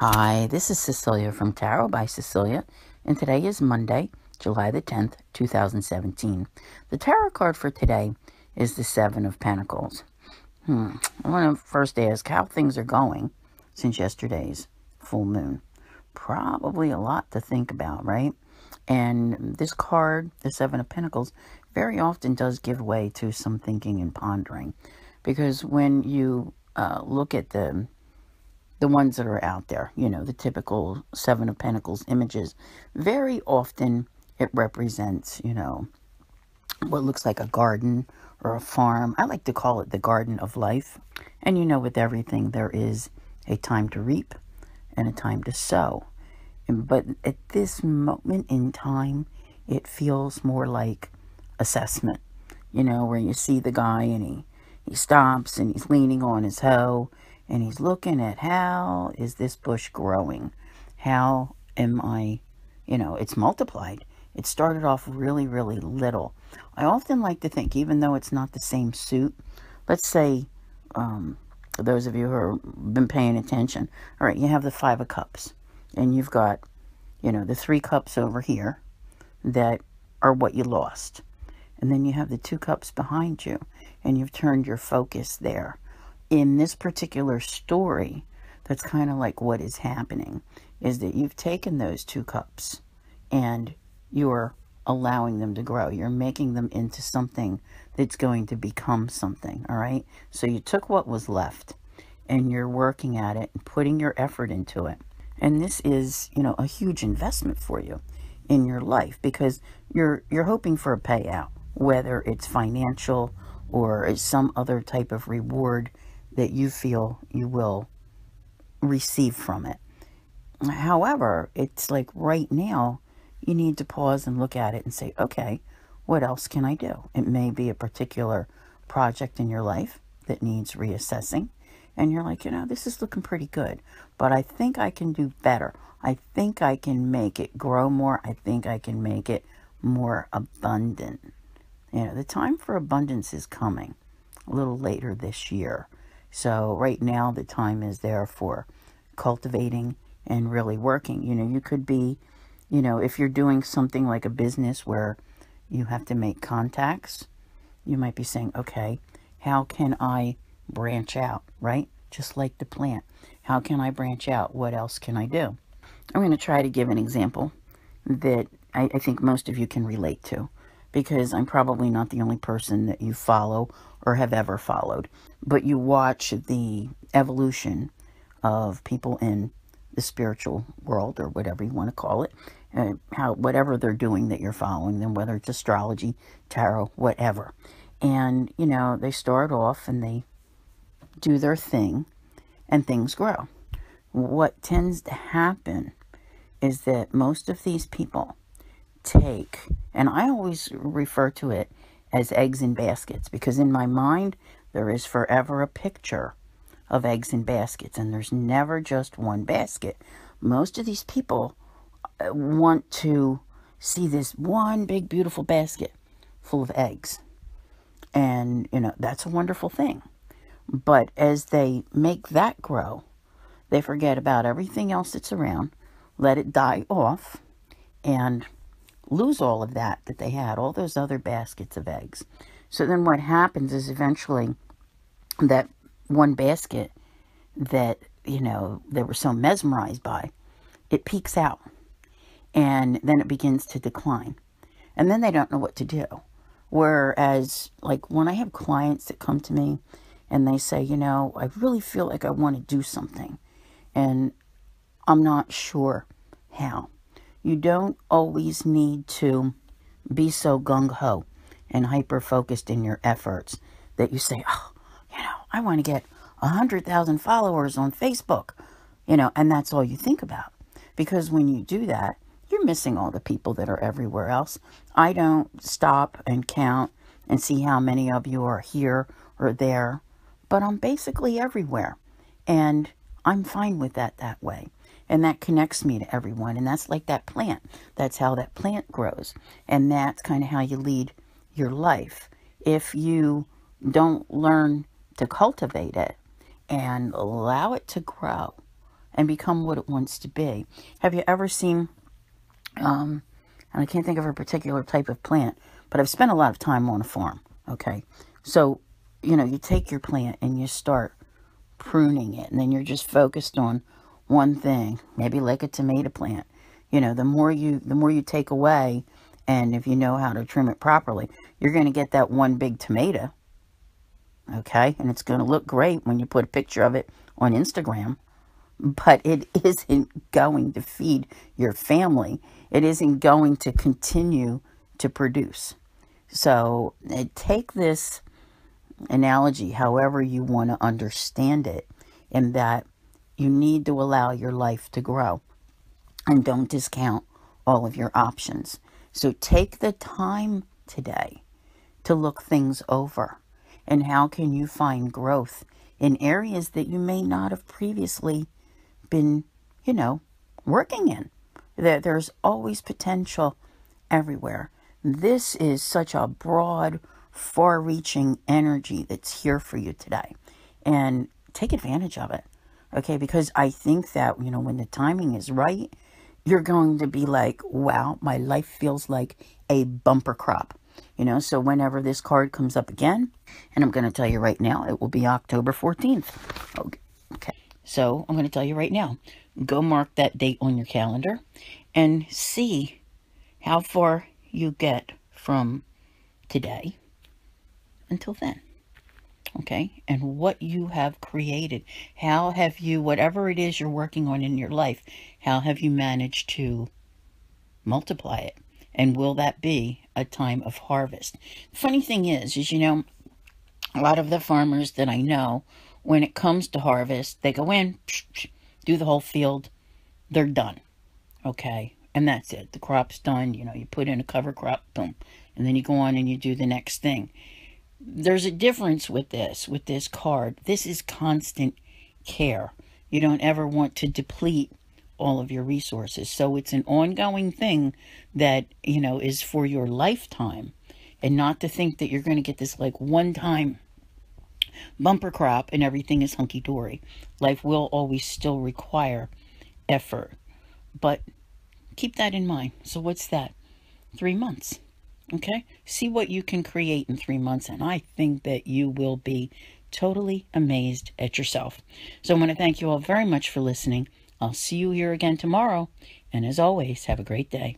Hi, this is Cecilia from Tarot by Cecilia, and today is Monday, July the 10th, 2017. The tarot card for today is the Seven of Pentacles. I want to first ask how things are going since yesterday's full moon. Probably a lot to think about, right? And this card, the Seven of Pentacles, very often does give way to some thinking and pondering. Because when you look at the ones that are out there, the typical Seven of Pentacles images, very often it represents, what looks like a garden or a farm. I like to call it the garden of life. And with everything, there is a time to reap and a time to sow. But at this moment in time, it feels more like assessment, where you see the guy and he stops and he's leaning on his hoe and he's looking at how is this bush growing? How am I, it's multiplied. It started off really, really little. I often like to think, even though it's not the same suit, let's say, for those of you who have been paying attention, all right, you have the Five of Cups, and you've got, the 3 cups over here that are what you lost. And then you have the 2 cups behind you, and you've turned your focus there. In this particular story, that's kind of like what is happening, is that you've taken those 2 cups and you're allowing them to grow. You're making them into something that's going to become something, all right? So you took what was left and you're working at it and putting your effort into it. And this is, a huge investment for you in your life because you're hoping for a payout, whether it's financial or some other type of reward that you feel you will receive from it. However, it's like right now, you need to pause and look at it and say, okay, what else can I do? It may be a particular project in your life that needs reassessing. And you're like, this is looking pretty good, but I think I can do better. I think I can make it grow more. I think I can make it more abundant. The time for abundance is coming a little later this year. So right now the time is there for cultivating and really working. You could be, if you're doing something like a business where you have to make contacts, you might be saying, okay, how can I branch out, right? Just like the plant. How can I branch out? What else can I do? I'm going to try to give an example that I think most of you can relate to, because I'm probably not the only person that you follow or have ever followed. But you watch the evolution of people in the spiritual world, or whatever you want to call it, whatever they're doing that you're following them, whether it's astrology, tarot, whatever. And, they start off and they do their thing and things grow. What tends to happen is that most of these people take, and I always refer to it as eggs in baskets, because in my mind there is forever a picture of eggs in baskets, and there's never just one basket. Most of these people want to see this one big beautiful basket full of eggs, and that's a wonderful thing. But as they make that grow, they forget about everything else that's around, let it die off, and lose all of that they had, all those other baskets of eggs. So then what happens is eventually that one basket that, they were so mesmerized by, it peaks out. And then it begins to decline. And then they don't know what to do. Whereas, like, when I have clients that come to me and they say, I really feel like I want to do something, and I'm not sure how. You don't always need to be so gung-ho and hyper-focused in your efforts that you say, oh, I want to get 100,000 followers on Facebook, and that's all you think about. Because when you do that, you're missing all the people that are everywhere else. I don't stop and count and see how many of you are here or there, but I'm basically everywhere. And I'm fine with that way. And that connects me to everyone. And that's like that plant. That's how that plant grows. And that's kind of how you lead your life. If you don't learn to cultivate it and allow it to grow, and become what it wants to be. Have you ever seen, and I can't think of a particular type of plant, but I've spent a lot of time on a farm, okay? So, you take your plant and you start pruning it, and then you're just focused on one thing, maybe like a tomato plant. The more you take away, and if you know how to trim it properly, you're going to get that one big tomato, okay? And it's going to look great when you put a picture of it on Instagram, but it isn't going to feed your family. It isn't going to continue to produce. So take this analogy however you want to understand it, in that you need to allow your life to grow and don't discount all of your options. So take the time today to look things over, and how can you find growth in areas that you may not have previously been, working in. There's always potential everywhere. This is such a broad, far-reaching energy that's here for you today, and take advantage of it, okay? Because I think that, when the timing is right, you're going to be like, wow, my life feels like a bumper crop. So whenever this card comes up again, and I'm going to tell you right now, it will be October 14th. Okay. So I'm going to tell you right now, go mark that date on your calendar and see how far you get from today until then. Okay. And what you have created. How have you, whatever it is you're working on in your life, how have you managed to multiply it? And will that be a time of harvest? The funny thing is, a lot of the farmers that I know, when it comes to harvest, they go in, do the whole field, they're done. Okay. And that's it. The crop's done. You put in a cover crop, boom. And then you go on and you do the next thing. There's a difference with this card. This is constant care. You don't ever want to deplete all of your resources. So it's an ongoing thing that, is for your lifetime, and not to think that you're going to get this like one-time bumper crop and everything is hunky-dory. Life will always still require effort, but keep that in mind. So what's that? 3 months. Okay? See what you can create in 3 months, and I think that you will be totally amazed at yourself. So I want to thank you all very much for listening. I'll see you here again tomorrow, and as always, have a great day.